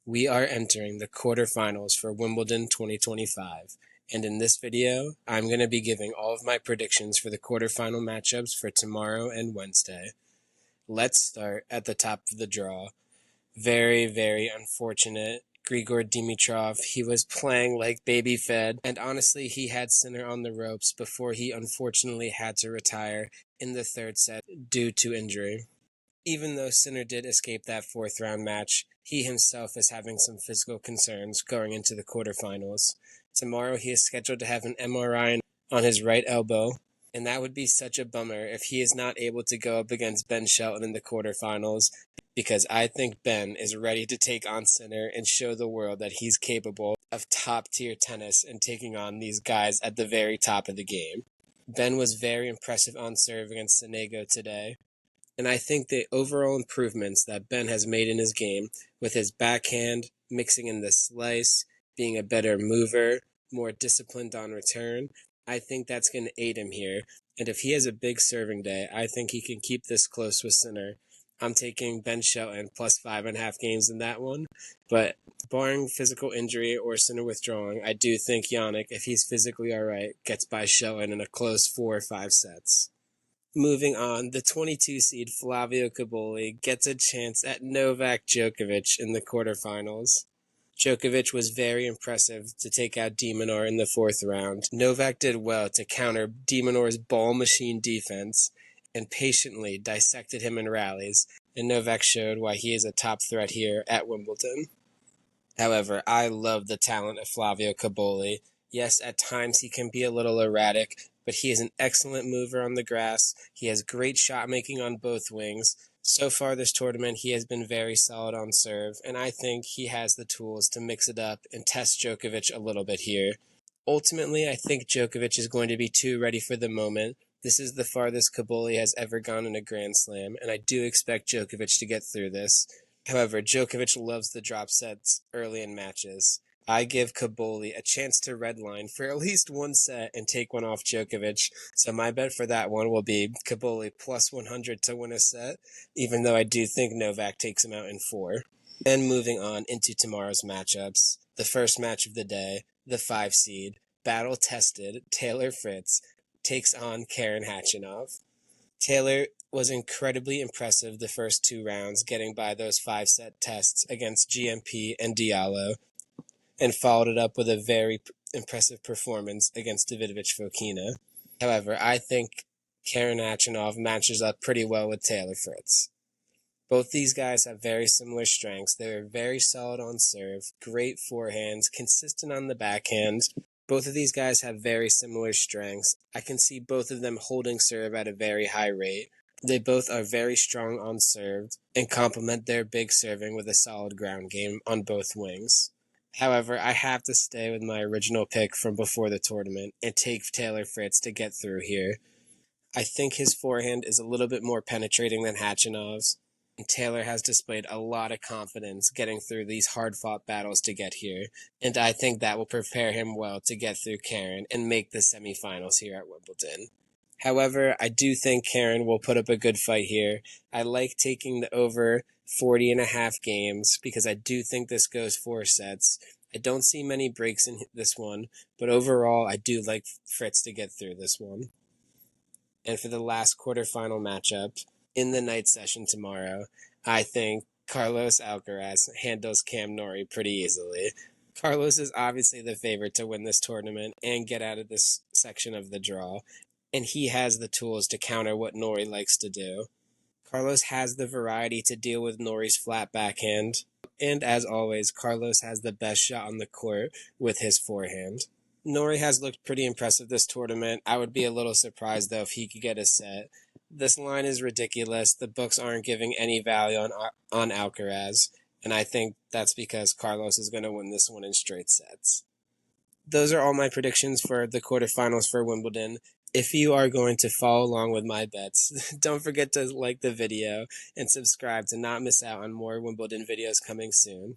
We are entering the quarterfinals for Wimbledon 2025, and in this video, I'm going to be giving all of my predictions for the quarterfinal matchups for tomorrow and Wednesday. Let's start at the top of the draw. Very unfortunate. Grigor Dimitrov, he was playing like baby fed, and honestly, he had Sinner on the ropes before he unfortunately had to retire in the third set due to injury. Even though Sinner did escape that fourth-round match, he himself is having some physical concerns going into the quarterfinals. Tomorrow he is scheduled to have an MRI on his right elbow, and that would be such a bummer if he is not able to go up against Ben Shelton in the quarterfinals, because I think Ben is ready to take on Sinner and show the world that he's capable of top-tier tennis and taking on these guys at the very top of the game. Ben was very impressive on serve against Sonego today. And I think the overall improvements that Ben has made in his game, with his backhand, mixing in the slice, being a better mover, more disciplined on return, I think that's going to aid him here. And if he has a big serving day, I think he can keep this close with Sinner. I'm taking Ben Shelton plus 5.5 games in that one. But barring physical injury or Sinner withdrawing, I do think Yannick, if he's physically all right, gets by Shelton in a close 4 or 5 sets. Moving on, the 22 seed Flavio Cobolli gets a chance at Novak Djokovic in the quarterfinals. Djokovic was very impressive to take out de Minaur in the fourth round. Novak did well to counter de Minaur's ball machine defense and patiently dissected him in rallies, and Novak showed why he is a top threat here at Wimbledon. However, I love the talent of Flavio Cobolli. Yes, at times he can be a little erratic, but he is an excellent mover on the grass. He has great shot making on both wings. So far this tournament, he has been very solid on serve, and I think he has the tools to mix it up and test Djokovic a little bit here. Ultimately, I think Djokovic is going to be too ready for the moment. This is the farthest Cobolli has ever gone in a Grand Slam, and I do expect Djokovic to get through this. However, Djokovic loves the drop sets early in matches. I give Cobolli a chance to redline for at least one set and take one off Djokovic, so my bet for that one will be Cobolli plus 100 to win a set, even though I do think Novak takes him out in 4. Then moving on into tomorrow's matchups, the first match of the day, the 5 seed, battle-tested Taylor Fritz takes on Karen Khachanov. Taylor was incredibly impressive the first 2 rounds, getting by those 5-set tests against GMP and Diallo, and followed it up with a very impressive performance against Davidovich Fokina. However, I think Karen Khachanov matches up pretty well with Taylor Fritz. Both these guys have very similar strengths. They're very solid on serve, great forehands, consistent on the backhand. Both of these guys have very similar strengths. I can see both of them holding serve at a very high rate. They both are very strong on serve and complement their big serving with a solid ground game on both wings. However, I have to stay with my original pick from before the tournament and take Taylor Fritz to get through here. I think his forehand is a little bit more penetrating than Khachanov's, and Taylor has displayed a lot of confidence getting through these hard-fought battles to get here, and I think that will prepare him well to get through Karen and make the semifinals here at Wimbledon. However, I do think Karen will put up a good fight here. I like taking the over 40.5 games because I do think this goes 4 sets. I don't see many breaks in this one, but overall I do like Fritz to get through this one. And for the last quarterfinal matchup, in the night session tomorrow, I think Carlos Alcaraz handles Cam Norrie pretty easily. Carlos is obviously the favorite to win this tournament and get out of this section of the draw, and he has the tools to counter what Norrie likes to do. Carlos has the variety to deal with Norrie's flat backhand, and as always, Carlos has the best shot on the court with his forehand. Norrie has looked pretty impressive this tournament. I would be a little surprised, though, if he could get a set. This line is ridiculous. The books aren't giving any value on Alcaraz, and I think that's because Carlos is going to win this one in straight sets. Those are all my predictions for the quarterfinals for Wimbledon. If you are going to follow along with my bets, don't forget to like the video and subscribe to not miss out on more Wimbledon videos coming soon.